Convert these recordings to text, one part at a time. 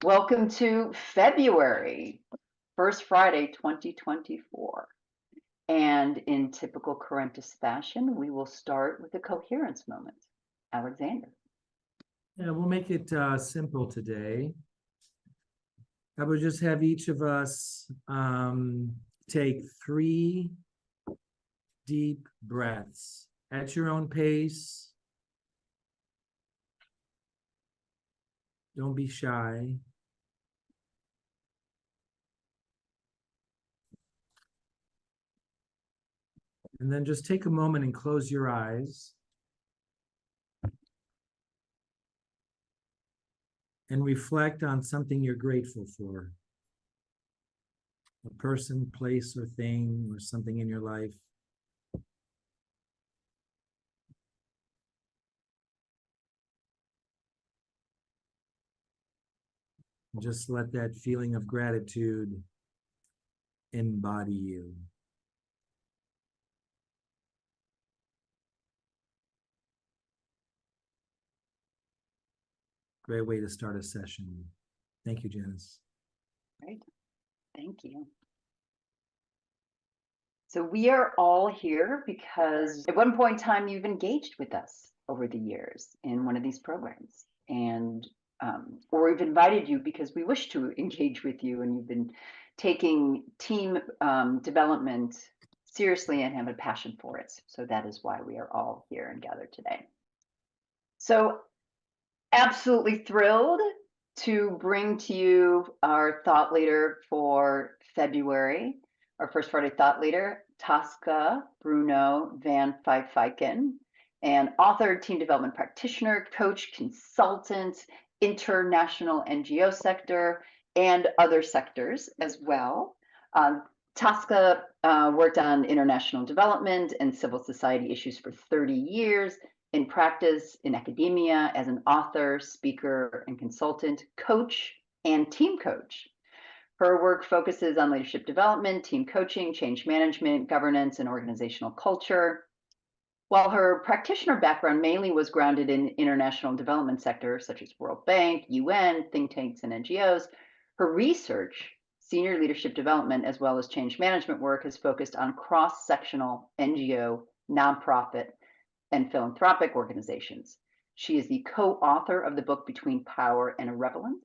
Welcome to February, first Friday, 2024. And in typical Corentus fashion, we will start with a coherence moment. Alexander. Yeah, we'll make it simple today. I will just have each of us take 3 deep breaths at your own pace. Don't be shy. And then just take a moment and close your eyes. And reflect on something you're grateful for. A person, place, or thing, or something in your life. And just let that feeling of gratitude embody you. Great way to start a session. Thank you, Janice. Great. Thank you. So we are all here because at one point in time, you've engaged with us over the years in one of these programs. And or we've invited you because we wish to engage with you, and you've been taking team development seriously and have a passion for it. So that is why we are all here and gathered today. So absolutely thrilled to bring to you our thought leader for February, our first Friday thought leader, Tosca Bruno-van Vijfeijken, an author, team development practitioner, coach, consultant, international NGO sector, and other sectors as well. Tosca worked on international development and civil society issues for 30 years, in practice in academia as an author, speaker, and consultant, coach, and team coach. Her work focuses on leadership development, team coaching, change management, governance, and organizational culture. While her practitioner background mainly was grounded in international development sectors such as World Bank, UN, think tanks, and NGOs, her research, senior leadership development, as well as change management work has focused on cross-sectional NGO, nonprofit, and philanthropic organizations. She is the co-author of the book Between Power and Relevance,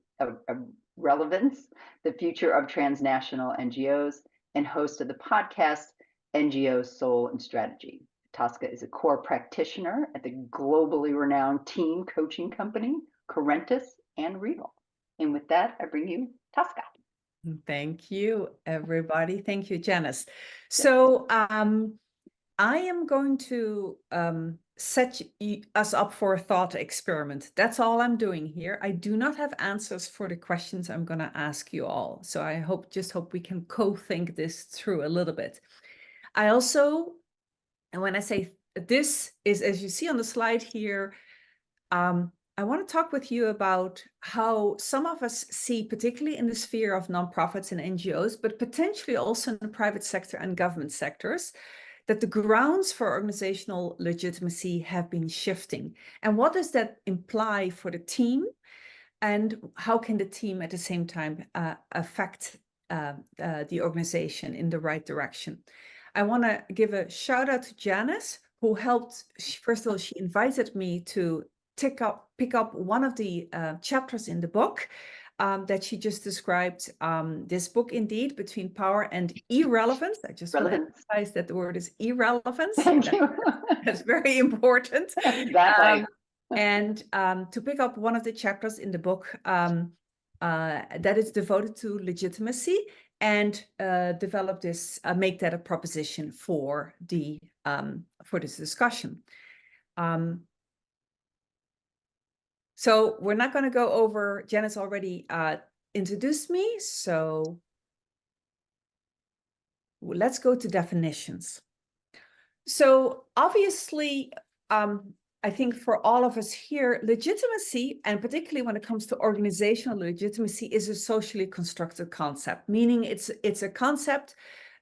The Future of Transnational NGOs, and host of the podcast NGO Soul and Strategy. Tosca is a core practitioner at the globally renowned team coaching company, Corentus and Regal. And with that, I bring you Tosca. Thank you, everybody. Thank you, Janice. So I am going to set us up for a thought experiment. That's all I'm doing here. I do not have answers for the questions I'm going to ask you all. So I just hope we can co-think this through a little bit. I also, and when I say this is, as you see on the slide here, I want to talk with you about how some of us see, particularly in the sphere of nonprofits and NGOs, but potentially also in the private sector and government sectors, that the grounds for organizational legitimacy have been shifting. And what does that imply for the team? And how can the team at the same time affect the organization in the right direction? I want to give a shout out to Janice, who helped. First of all, she invited me to pick up one of the chapters in the book that she just described. This book, indeed, Between Power and Irrelevance. I just want to emphasize that the word is irrelevance. Thank you. That's very important. Exactly. And to pick up one of the chapters in the book that is devoted to legitimacy, and develop this, make that a proposition for this discussion. So we're not going to go over, Janice already introduced me, so let's go to definitions. So obviously, I think for all of us here, legitimacy, and particularly when it comes to organizational legitimacy, is a socially constructed concept, meaning it's a concept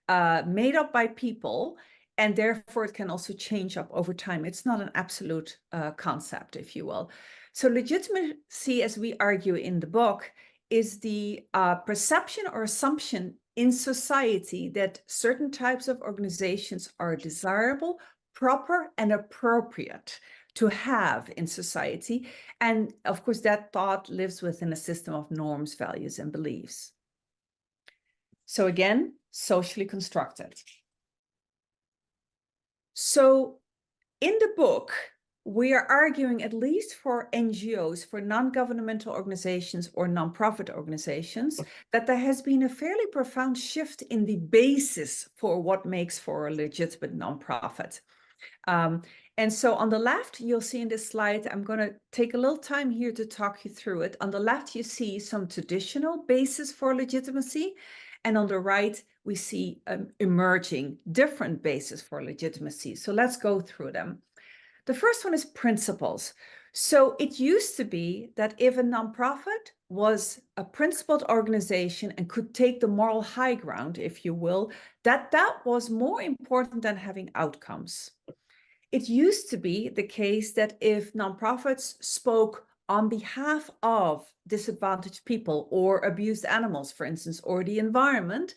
made up by people, and therefore it can also change up over time. It's not an absolute concept, if you will. So legitimacy, as we argue in the book, is the perception or assumption in society that certain types of organizations are desirable, proper, and appropriate to have in society. And of course, that thought lives within a system of norms, values, and beliefs. So again, socially constructed. So in the book, we are arguing, at least for NGOs, for non-governmental organizations or non-profit organizations, that there has been a fairly profound shift in the basis for what makes for a legitimate non-profit. And so on the left, you'll see in this slide, I'm going to take a little time here to talk you through it. On the left, you see some traditional basis for legitimacy. And on the right, we see emerging different basis for legitimacy. So let's go through them. The first one is principles. So it used to be that if a nonprofit was a principled organization and could take the moral high ground, if you will, that was more important than having outcomes. It used to be the case that if nonprofits spoke on behalf of disadvantaged people or abused animals, for instance, or the environment,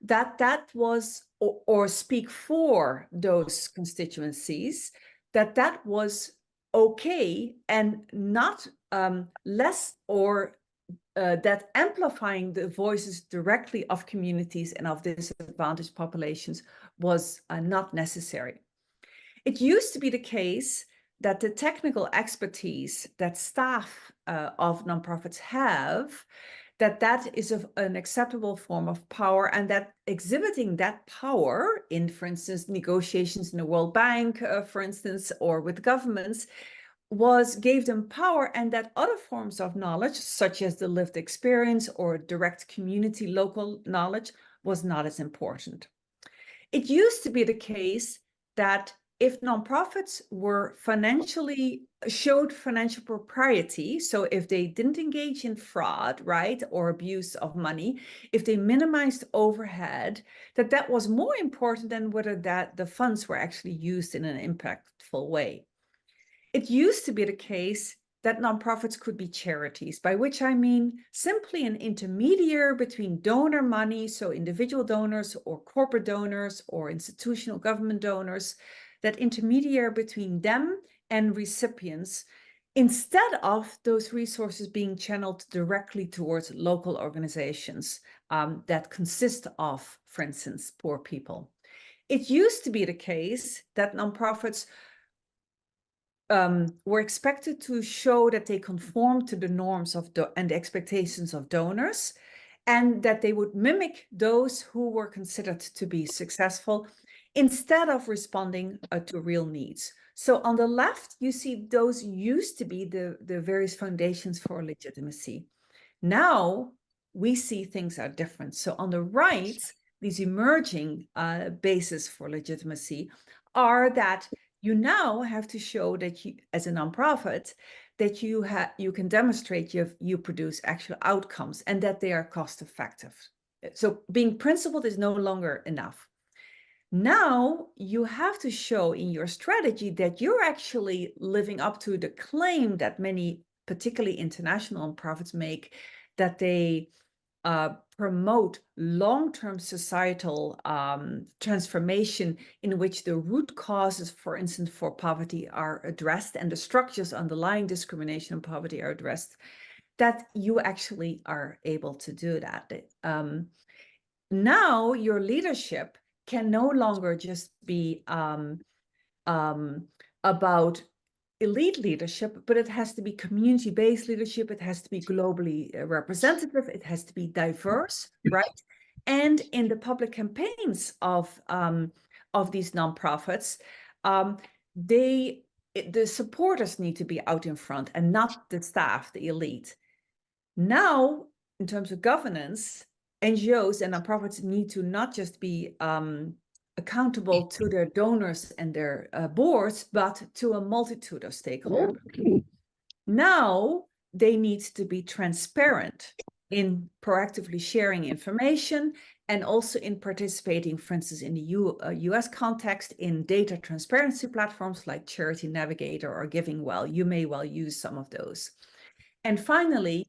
that was, or speak for those constituencies, that was okay and not less, or that amplifying the voices directly of communities and of disadvantaged populations was not necessary. It used to be the case that the technical expertise that staff of nonprofits have, that is an acceptable form of power, and that exhibiting that power in, for instance, negotiations in the World Bank, for instance, or with governments, gave them power, and that other forms of knowledge, such as the lived experience or direct community local knowledge, was not as important. It used to be the case that if nonprofits were showed financial propriety, so if they didn't engage in fraud, right, or abuse of money, if they minimized overhead, that was more important than whether the funds were actually used in an impactful way. It used to be the case that nonprofits could be charities, by which I mean simply an intermediary between donor money, so individual donors or corporate donors or institutional government donors, that intermediary between them and recipients, instead of those resources being channeled directly towards local organizations that consist of, for instance, poor people. It used to be the case that nonprofits were expected to show that they conform to the norms of and the expectations of donors, and that they would mimic those who were considered to be successful, instead of responding to real needs. So on the left, you see those used to be the various foundations for legitimacy. Now we see things are different. So on the right, these emerging bases for legitimacy are that you now have to show that you, as a nonprofit, that you can demonstrate you produce actual outcomes and that they are cost effective. So being principled is no longer enough. Now you have to show in your strategy that you're actually living up to the claim that many, particularly international nonprofits, make, that they promote long-term societal transformation in which the root causes, for instance, for poverty are addressed and the structures underlying discrimination and poverty are addressed, that you actually are able to do that. Now your leadership can no longer just be about elite leadership, but it has to be community-based leadership. It has to be globally representative. It has to be diverse, right? And in the public campaigns of these nonprofits, the supporters need to be out in front and not the staff, the elite. Now, in terms of governance, NGOs and nonprofits need to not just be accountable to their donors and their boards, but to a multitude of stakeholders. Now they need to be transparent in proactively sharing information and also in participating, for instance, in the US context, in data transparency platforms like Charity Navigator or GivingWell. You may well use some of those. And finally,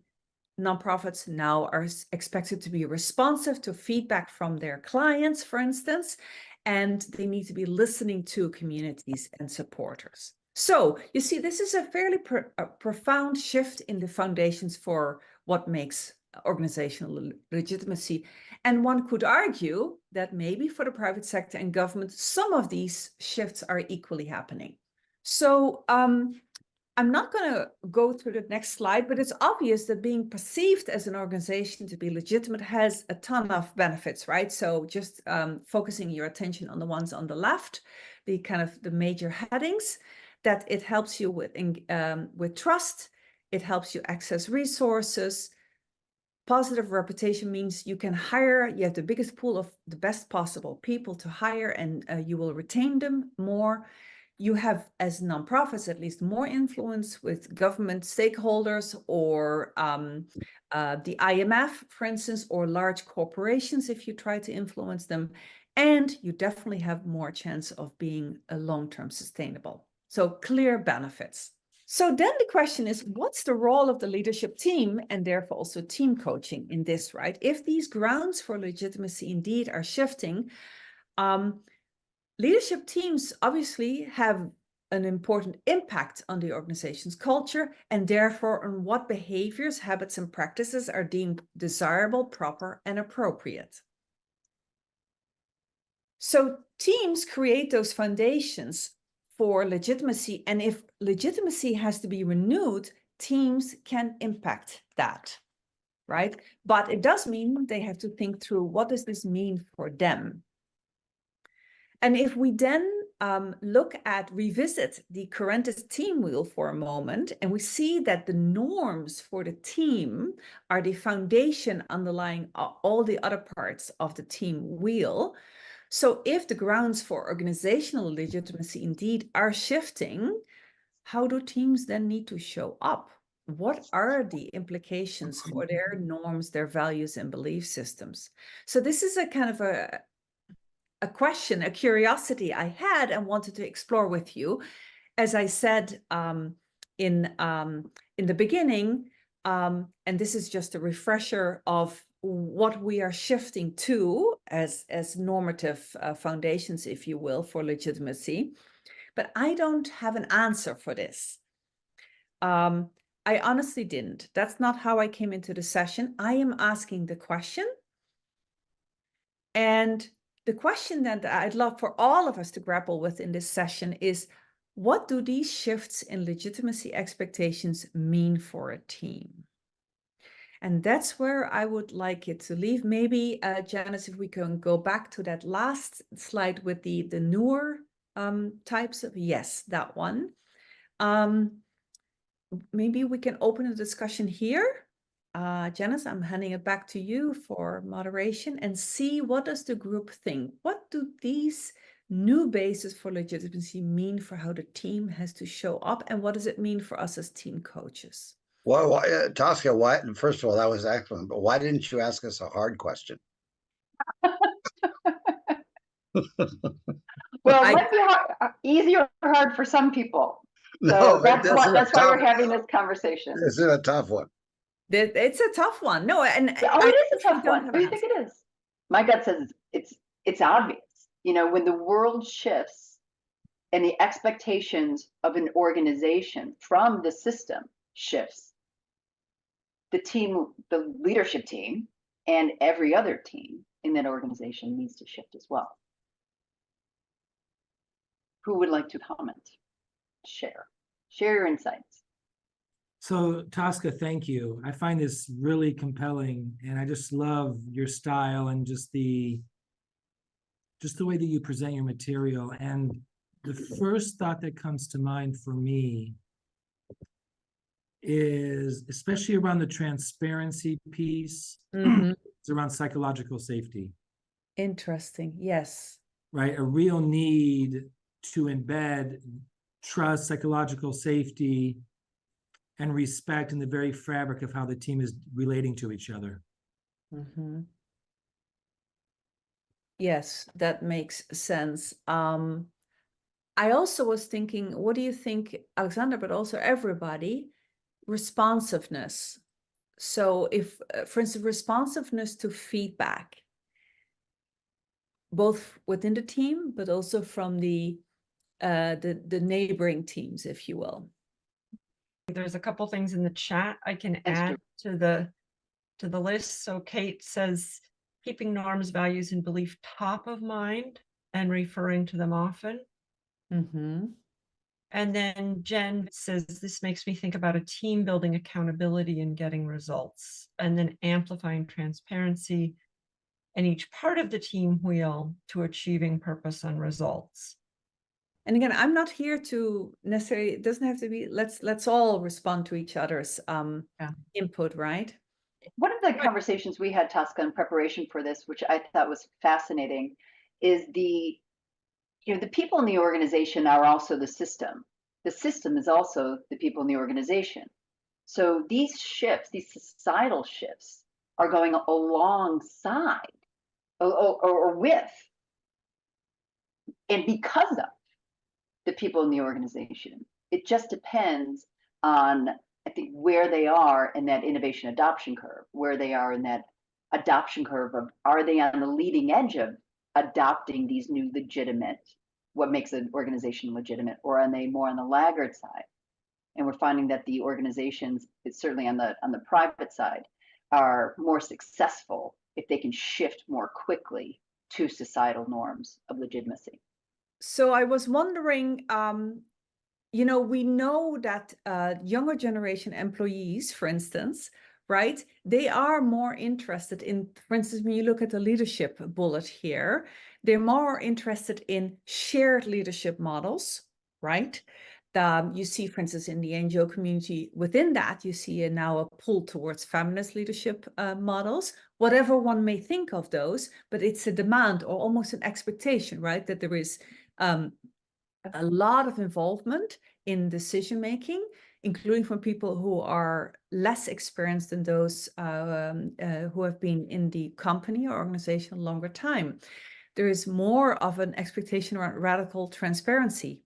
nonprofits now are expected to be responsive to feedback from their clients, for instance, and they need to be listening to communities and supporters. So you see, this is a fairly profound shift in the foundations for what makes organizational legitimacy. And one could argue that maybe for the private sector and government, some of these shifts are equally happening. So I'm not going to go through the next slide, but it's obvious that being perceived as an organization to be legitimate has a ton of benefits, right? So just focusing your attention on the ones on the left, the kind of the major headings, that it helps you with trust, it helps you access resources. Positive reputation means you can hire, you have the biggest pool of the best possible people to hire, and you will retain them more. You have, as nonprofits, at least more influence with government stakeholders or the IMF, for instance, or large corporations if you try to influence them. And you definitely have more chance of being a long-term sustainable. So clear benefits. So then the question is, what's the role of the leadership team and therefore also team coaching in this, right? If these grounds for legitimacy indeed are shifting, leadership teams obviously have an important impact on the organization's culture and therefore on what behaviors, habits, and practices are deemed desirable, proper, and appropriate. So teams create those foundations for legitimacy, and if legitimacy has to be renewed, teams can impact that, right? But it does mean they have to think through, what does this mean for them? And if we then revisit the Corentus team wheel for a moment, and we see that the norms for the team are the foundation underlying all the other parts of the team wheel. So if the grounds for organizational legitimacy indeed are shifting, how do teams then need to show up? What are the implications for their norms, their values, and belief systems? So this is a kind of a question, a curiosity I had and wanted to explore with you. As I said in the beginning, and this is just a refresher of what we are shifting to as normative foundations, if you will, for legitimacy. But I don't have an answer for this. I honestly didn't. That's not how I came into the session. I am asking the question. And the question that I'd love for all of us to grapple with in this session is, what do these shifts in legitimacy expectations mean for a team? And that's where I would like it to leave. Maybe, Janice, if we can go back to that last slide with the newer types of, yes, that one. Maybe we can open a discussion here. Janice, I'm handing it back to you for moderation and see, what does the group think? What do these new bases for legitimacy mean for how the team has to show up? And what does it mean for us as team coaches? Well, Tosca, why? First of all, that was excellent. But why didn't you ask us a hard question? Well, it might be hard, easy or hard for some people. No, so that's why we're having this conversation. This is a tough one. It's a tough one. No, and it is a tough one. What do you think it is? My gut says it's obvious. You know, when the world shifts and the expectations of an organization from the system shifts, the leadership team, and every other team in that organization needs to shift as well. Who would like to comment? Share your insights. So Tosca, thank you. I find this really compelling, and I just love your style and just the way that you present your material. And the first thought that comes to mind for me is, especially around the transparency piece, it's around psychological safety. Interesting. Yes. Right. A real need to embed trust, psychological safety, and respect in the very fabric of how the team is relating to each other. Yes, that makes sense. I also was thinking, what do you think, Alexander, but also everybody, responsiveness. So if, for instance, responsiveness to feedback, both within the team, but also from the neighboring teams, if you will. There's a couple things in the chat I can Thanks, add to the list. So Kate says, keeping norms, values, and belief top of mind and referring to them often. Mm-hmm. And then Jen says, this makes me think about a team building accountability and getting results, and then amplifying transparency and each part of the team wheel to achieving purpose and results. And again, I'm not here to necessarily, it doesn't have to be, let's all respond to each other's input, right? One of the conversations we had, Tosca, in preparation for this, which I thought was fascinating, is the people in the organization are also the system. The system is also the people in the organization. So these shifts, these societal shifts, are going alongside or with and because of the people in the organization. It just depends on, I think, where they are in that innovation adoption curve, where they are in that adoption curve of, are they on the leading edge of adopting these new legitimate, what makes an organization legitimate, or are they more on the laggard side? And we're finding that the organizations, it's certainly on the private side, are more successful if they can shift more quickly to societal norms of legitimacy. So I was wondering, we know that younger generation employees, for instance, right, they are more interested in, for instance, when you look at the leadership bullet here, they're more interested in shared leadership models, right? You see, for instance, in the NGO community, within that, you see now a pull towards feminist leadership models, whatever one may think of those, but it's a demand or almost an expectation, right? That there is a lot of involvement in decision making, including from people who are less experienced than those who have been in the company or organization a longer time. There is more of an expectation around radical transparency,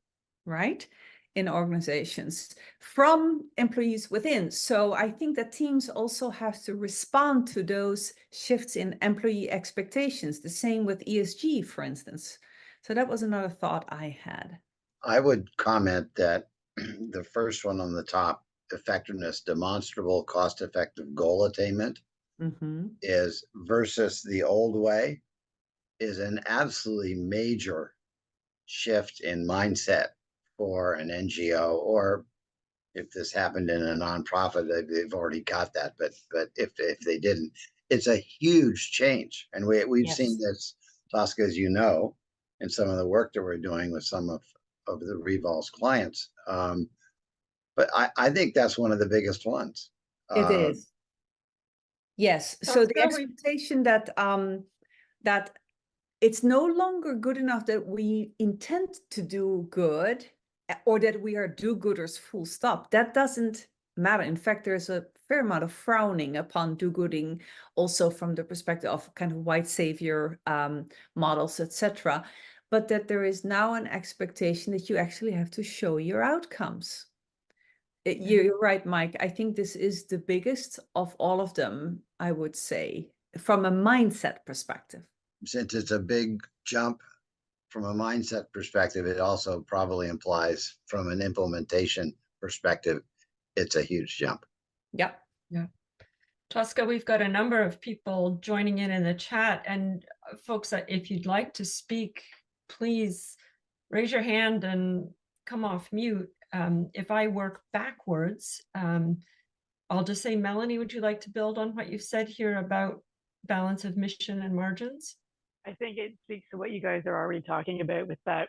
right, in organizations from employees within. So I think that teams also have to respond to those shifts in employee expectations, the same with ESG, for instance. So that was another thought I had. I would comment that the first one on the top, effectiveness, demonstrable, cost-effective goal attainment, is versus the old way, is an absolutely major shift in mindset for an NGO, or if this happened in a nonprofit, they've already got that. But if they didn't, it's a huge change, and we've seen this, Tosca, as you know, in some of the work that we're doing with some of the Revol's clients. But I think that's one of the biggest ones. It is. Yes. So the expectation that that it's no longer good enough that we intend to do good or that we are do-gooders full stop. That doesn't matter. In fact, there's a fair amount of frowning upon do-gooding also from the perspective of kind of white savior models, etc. But that there is now an expectation that you actually have to show your outcomes. You're right, Mike. I think this is the biggest of all of them, I would say, from a mindset perspective. Since it's a big jump from a mindset perspective, it also probably implies from an implementation perspective, it's a huge jump. Yep. Yeah. Tosca, we've got a number of people joining in the chat, and folks, if you'd like to speak, please raise your hand and come off mute. If I work backwards, I'll just say, Melanie, would you like to build on what you've said here about balance of mission and margins? I think it speaks to what you guys are already talking about with that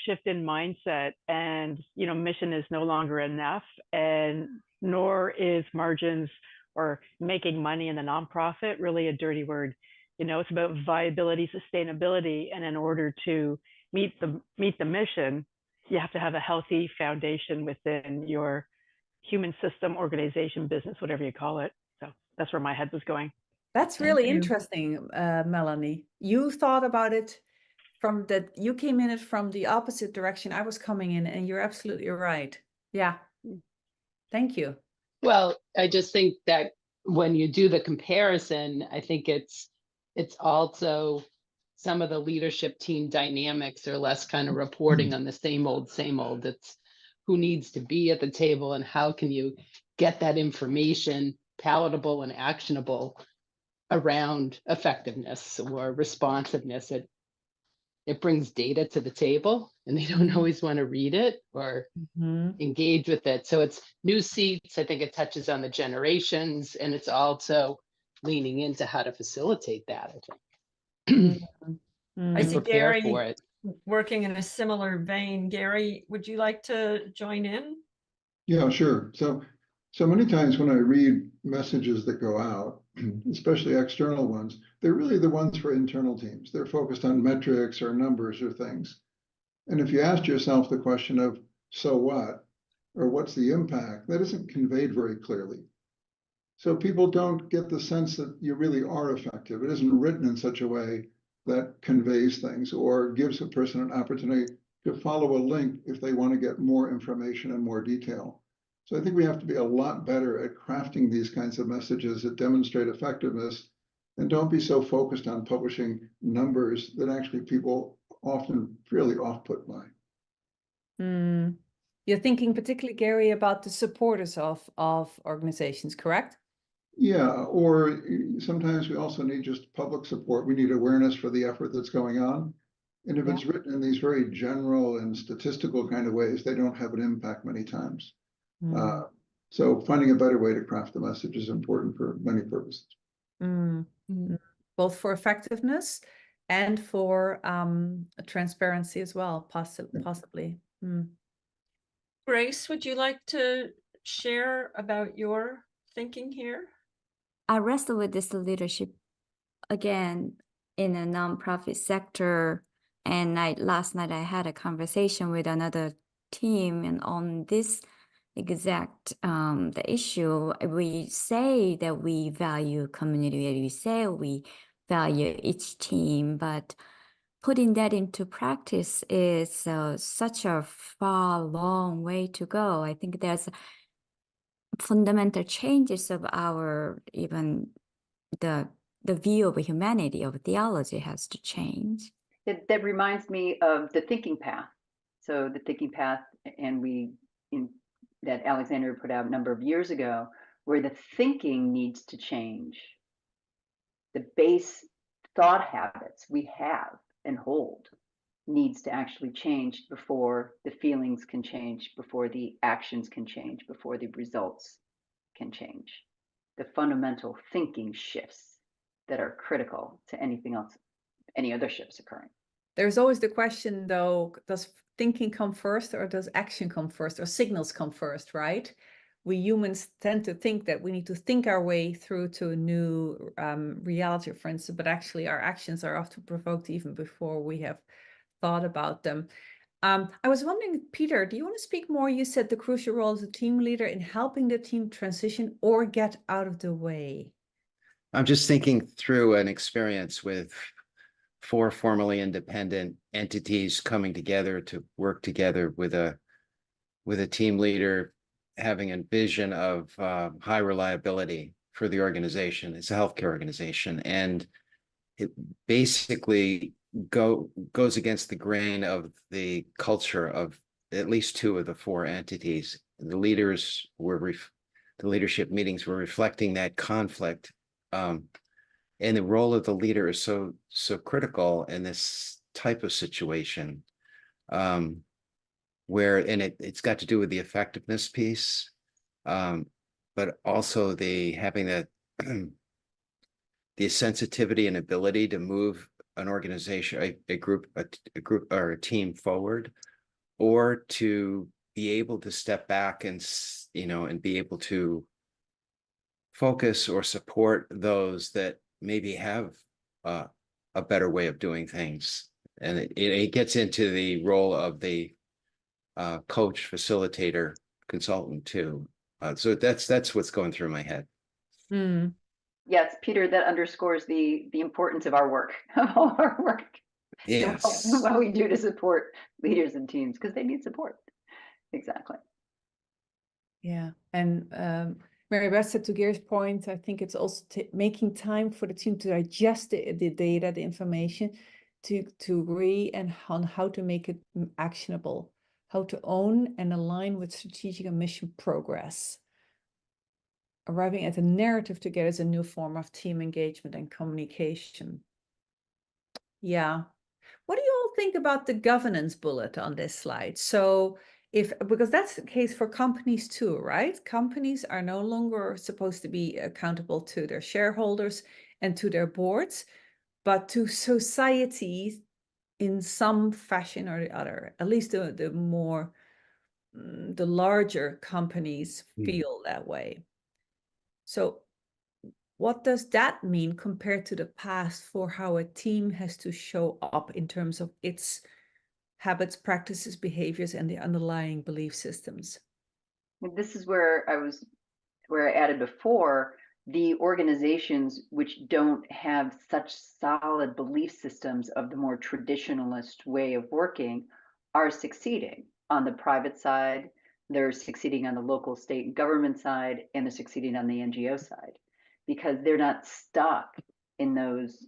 shift in mindset, and mission is no longer enough, and nor is margins or making money in the nonprofit really a dirty word. It's about viability, sustainability, and in order to meet the mission, you have to have a healthy foundation within your human system, organization, business, whatever you call it. So that's where my head was going. That's really interesting, Melanie. You thought about it from that, you came in it from the opposite direction I was coming in, and you're absolutely right. Yeah. Thank you. Well, I just think that when you do the comparison, I think it's also some of the leadership team dynamics are less kind of reporting on the same old, same old. It's who needs to be at the table and how can you get that information palatable and actionable around effectiveness or responsiveness. It brings data to the table and they don't always want to read it or engage with it. So it's new seats. I think it touches on the generations, and it's also leaning into how to facilitate that, I think. I And see prepare Gary for it. working in a similar vein. Gary, would you like to join in? Yeah, sure. So many times when I read messages that go out, especially external ones, they're really the ones for internal teams. They're focused on metrics or numbers or things. And if you ask yourself the question of, so what, or what's the impact, that isn't conveyed very clearly. So people don't get the sense that you really are effective. It isn't written in such a way that conveys things or gives a person an opportunity to follow a link if they want to get more information and more detail. So I think we have to be a lot better at crafting these kinds of messages that demonstrate effectiveness, and don't be so focused on publishing numbers that actually people often really off-put by. You're thinking particularly, Gary, about the supporters of organizations, correct? Yeah, or sometimes we also need just public support. We need awareness for the effort that's going on. And if it's written in these very general and statistical kind of ways, they don't have an impact many times. So finding a better way to craft the message is important for many purposes. Both for effectiveness and for transparency as well, possibly. Grace, would you like to share about your thinking here? I wrestle with this leadership again in a nonprofit sector. And last night I had a conversation with another team, and on this exact the issue, we say that we value community, we say we value each team, but putting that into practice is such a long way to go. I think there's fundamental changes of our, even the view of humanity, of theology has to change. That reminds me of the thinking path. So the thinking path, and that Alexander put out a number of years ago, where the thinking needs to change. The base thought habits we have and hold needs to actually change before the feelings can change, before the actions can change, before the results can change. The fundamental thinking shifts that are critical to anything else, any other shifts occurring. There's always the question, though, does thinking come first or does action come first, or signals come first, right? We humans tend to think that we need to think our way through to a new reality, for instance, but actually our actions are often provoked even before we have thought about them. I was wondering, Peter, do you want to speak more? You said the crucial role as a team leader in helping the team transition or get out of the way. I'm just thinking through an experience with 4 formerly independent entities coming together to work together with a team leader having a vision of high reliability for the organization. It's a healthcare organization, and it basically goes against the grain of the culture of at least 2 of the 4 entities. The leaders were the leadership meetings were reflecting that conflict. And the role of the leader is so critical in this type of situation, where, and it's got to do with the effectiveness piece, but also having that the sensitivity and ability to move an organization, a group or a team forward, or to be able to step back and be able to focus or support those that maybe have a better way of doing things. And it gets into the role of the coach, facilitator, consultant too. So that's what's going through my head. Yes, Peter, that underscores the importance of our work, all our work. Yes. What we do to support leaders and teams, because they need support. Exactly. Yeah, and Mary Beth said, to Gary's point, I think it's also making time for the team to digest the data, the information, to agree and on how to make it actionable, how to own and align with strategic and mission progress. Arriving at a narrative together is a new form of team engagement and communication. Yeah. What do you all think about the governance bullet on this slide? So because that's the case for companies too, right? Companies are no longer supposed to be accountable to their shareholders and to their boards, but to society in some fashion or the other. At least the more, the larger companies feel that way. So what does that mean compared to the past for how a team has to show up in terms of its habits, practices, behaviors, and the underlying belief systems? This is where I added before, the organizations which don't have such solid belief systems of the more traditionalist way of working are succeeding on the private side, they're succeeding on the local, state, and government side, and they're succeeding on the NGO side, because they're not stuck in those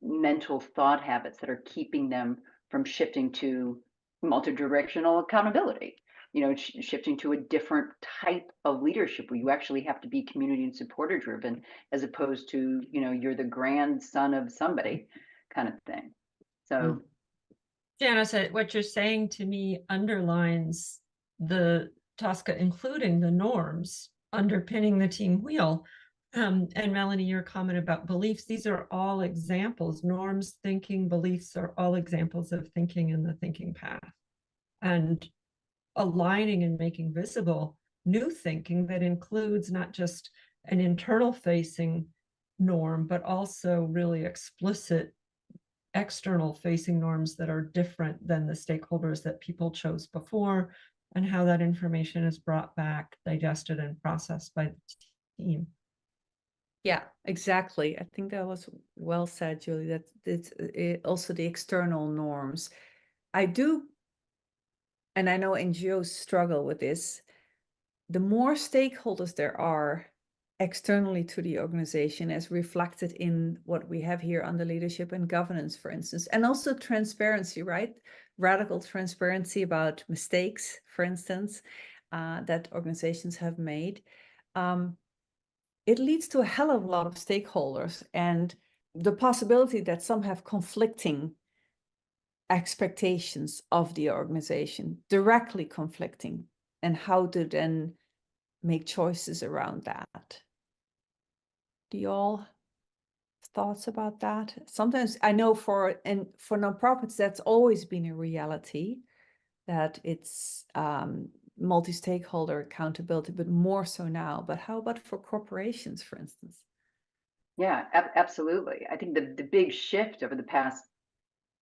mental thought habits that are keeping them from shifting to multi-directional accountability. You know, shifting to a different type of leadership where you actually have to be community and supporter driven, as opposed to, you know, you're the grandson of somebody kind of thing. So Janice, what you're saying to me underlines the Tosca, including the norms underpinning the team wheel. And Melanie, your comment about beliefs, these are all examples. Norms, thinking, beliefs are all examples of thinking in the thinking path. And aligning and making visible new thinking that includes not just an internal facing norm, but also really explicit external facing norms that are different than the stakeholders that people chose before, and how that information is brought back, digested, and processed by the team. Yeah, exactly. I think that was well said, Julie, that it's also the external norms. I do, and I know NGOs struggle with this, the more stakeholders there are externally to the organization, as reflected in what we have here under leadership and governance, for instance, and also transparency, right? Radical transparency about mistakes, for instance, that organizations have made. It leads to a hell of a lot of stakeholders and the possibility that some have conflicting expectations of the organization, directly conflicting, and how to then make choices around that. Do you all have thoughts about that? Sometimes I know for nonprofits, that's always been a reality, that it's multi-stakeholder accountability, but more so now. But how about for corporations, for instance? yeah, absolutely. I think the big shift over the past,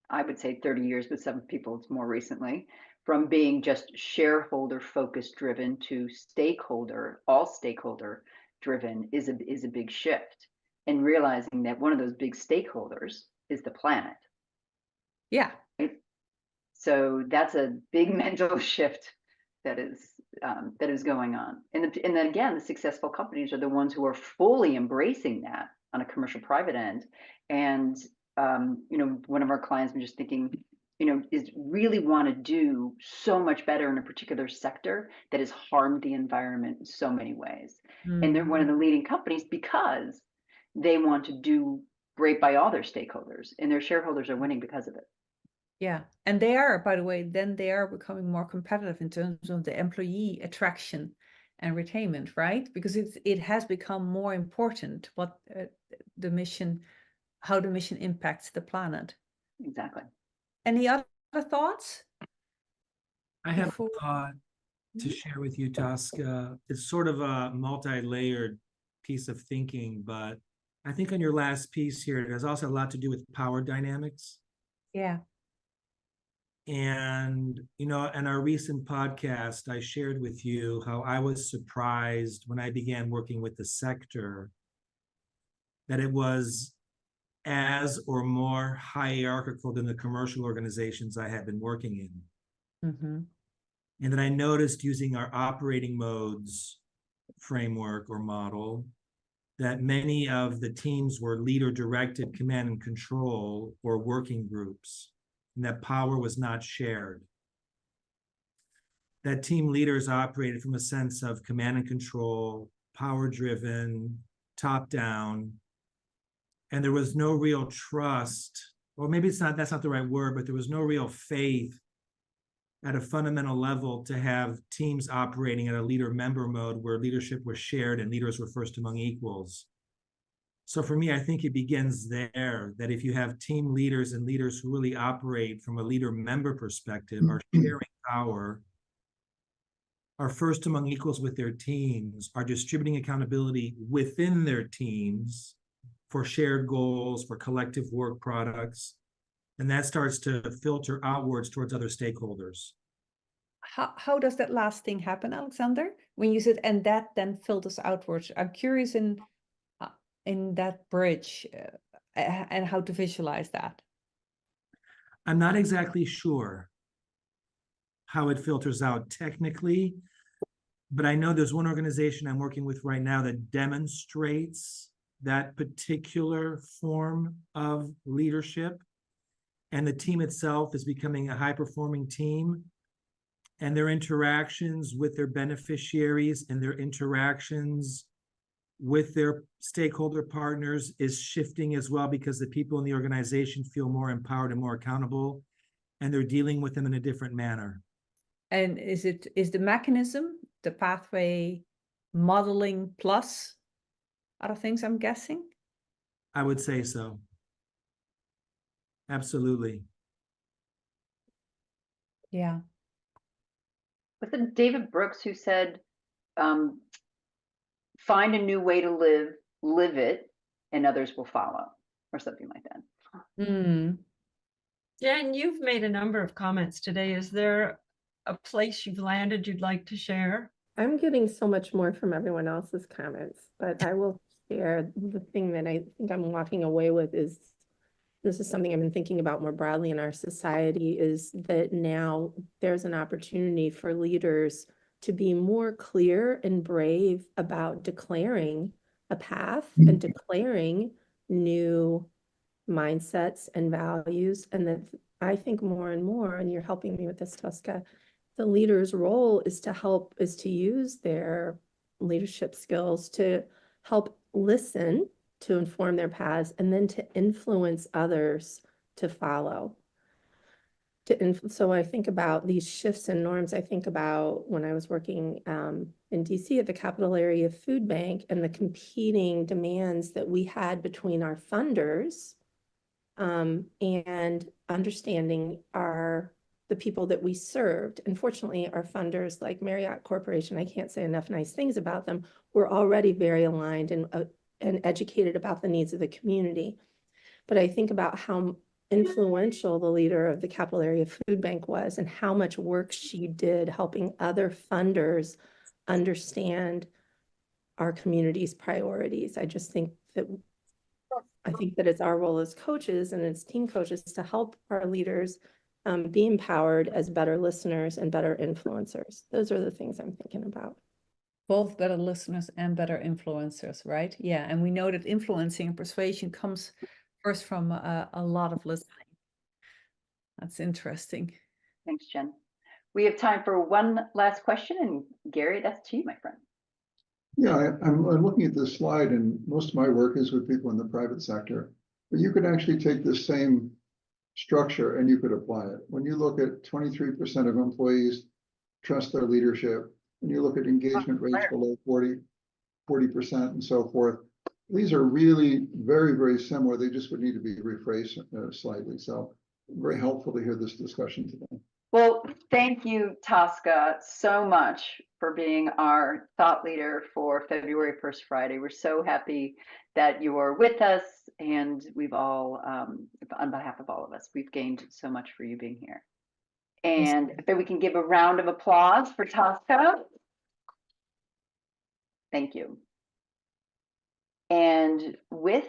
I would say 30 years, but some people it's more recently, from being just shareholder focused driven to all stakeholder driven is a big shift, and realizing that one of those big stakeholders is the planet. Yeah. Right? So that's a big mental shift that is going on. And then again, the successful companies are the ones who are fully embracing that on a commercial private end. And you know, one of our clients, I'm just thinking, you know, is really want to do so much better in a particular sector that has harmed the environment in so many ways. And they're one of the leading companies because they want to do great by all their stakeholders, and their shareholders are winning because of it. Yeah, and they are, by the way, then they are becoming more competitive in terms of the employee attraction and retainment, right? Because it has become more important what the mission, how the mission impacts the planet. Exactly. Any other thoughts? I have a thought to share with you, Tosca. It's sort of a multi-layered piece of thinking, but I think on your last piece here, it has also a lot to do with power dynamics. Yeah. And, you know, in our recent podcast, I shared with you how I was surprised when I began working with the sector that it was as or more hierarchical than the commercial organizations I had been working in. Mm-hmm. And that I noticed using our operating modes framework or model, that many of the teams were leader-directed command and control or working groups, and that power was not shared. That team leaders operated from a sense of command and control, power-driven, top-down, and there was no real trust, or maybe that's not the right word, but there was no real faith at a fundamental level to have teams operating at a leader-member mode where leadership was shared and leaders were first among equals. So for me, I think it begins there, that if you have team leaders and leaders who really operate from a leader-member perspective, are sharing power, are first among equals with their teams, are distributing accountability within their teams for shared goals, for collective work products, and that starts to filter outwards towards other stakeholders. How does that last thing happen, Alexander? When you said, and that then filters outwards, I'm curious in that bridge and how to visualize that. I'm not exactly sure how it filters out technically, but I know there's one organization I'm working with right now that demonstrates that particular form of leadership. And the team itself is becoming a high-performing team, and their interactions with their beneficiaries and their interactions with their stakeholder partners is shifting as well, because the people in the organization feel more empowered and more accountable, and they're dealing with them in a different manner. And is the mechanism, the pathway modeling plus other things, I'm guessing? I would say so. Absolutely. Yeah. Was it David Brooks who said, find a new way to live it, and others will follow, or something like that? Mm. Yeah, and you've made a number of comments today. Is there a place you've landed you'd like to share? I'm getting so much more from everyone else's comments, but I will share the thing that I think I'm walking away with is, this is something I've been thinking about more broadly in our society, is that now there's an opportunity for leaders to be more clear and brave about declaring a path and declaring new mindsets and values. And that I think more and more, and you're helping me with this, Tosca, the leader's role is to use their leadership skills to help listen, to inform their paths, and then to influence others to follow. So I think about these shifts in norms. I think about when I was working in DC at the Capital Area Food Bank, and the competing demands that we had between our funders and understanding the people that we served. Unfortunately, our funders, like Marriott Corporation, I can't say enough nice things about them, were already very aligned and educated about the needs of the community. But I think about how influential the leader of the Capital Area Food Bank was, and how much work she did helping other funders understand our community's priorities. I think that it's our role as coaches and as team coaches to help our leaders be empowered as better listeners and better influencers. Those are the things I'm thinking about. Both better listeners and better influencers, right? Yeah, and we know that influencing and persuasion comes first from a lot of listening. That's interesting. Thanks, Jen. We have time for one last question, and Gary, that's to you, my friend. Yeah, I'm looking at this slide, and most of my work is with people in the private sector, but you could actually take this same structure and you could apply it. When you look at 23% of employees trust their leadership, and you look at engagement rates below 40% and so forth, these are really very, very similar. They just would need to be rephrased slightly. So very helpful to hear this discussion today. Well, thank you, Tosca, so much for being our thought leader for February 1st Friday. We're so happy that you are with us, and we've all, on behalf of all of us, we've gained so much for you being here. And if we can give a round of applause for Tosca. Thank you. And with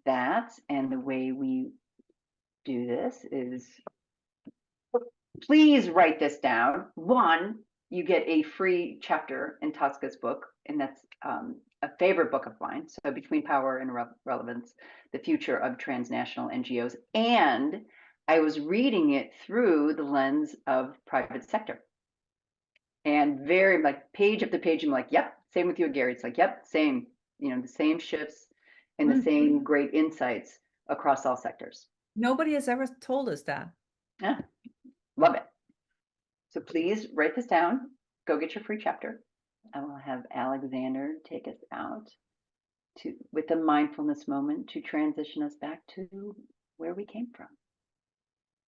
that, and the way we do this is, please write this down. 1, you get a free chapter in Tosca's book, and that's a favorite book of mine. So Between Power and Relevance, The Future of Transnational NGOs. And I was reading it through the lens of private sector. And very like page after page, I'm like, yep, same with you, Gary. It's like, yep, same, the same shifts and the same great insights across all sectors. Nobody has ever told us that. Yeah, love it. So please write this down. Go get your free chapter. I will have Alexander take us out with a mindfulness moment to transition us back to where we came from.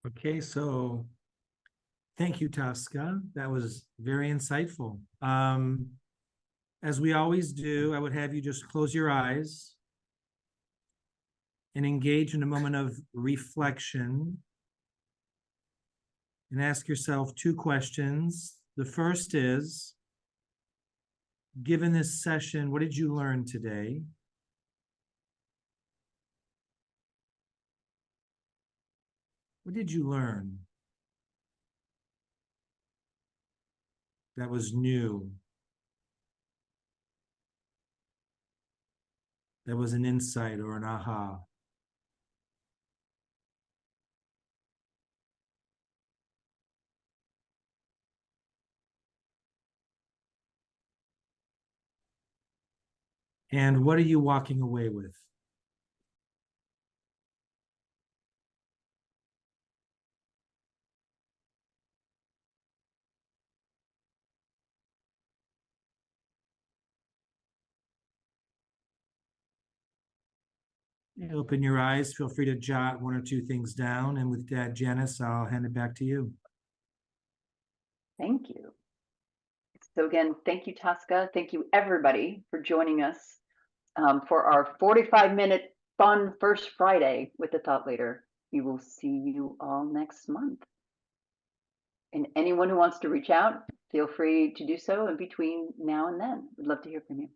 Okay, so thank you, Tosca. That was very insightful. As we always do, I would have you just close your eyes and engage in a moment of reflection and ask yourself 2 questions. The first is, given this session, what did you learn today? What did you learn that was new? That was an insight or an aha? And what are you walking away with? Open your eyes. Feel free to jot 1 or 2 things down. And with that, Janice, I'll hand it back to you. Thank you. So again, thank you, Tosca. Thank you, everybody, for joining us for our 45-minute fun first Friday with the Thought Leader. We will see you all next month. And anyone who wants to reach out, feel free to do so in between now and then. We'd love to hear from you.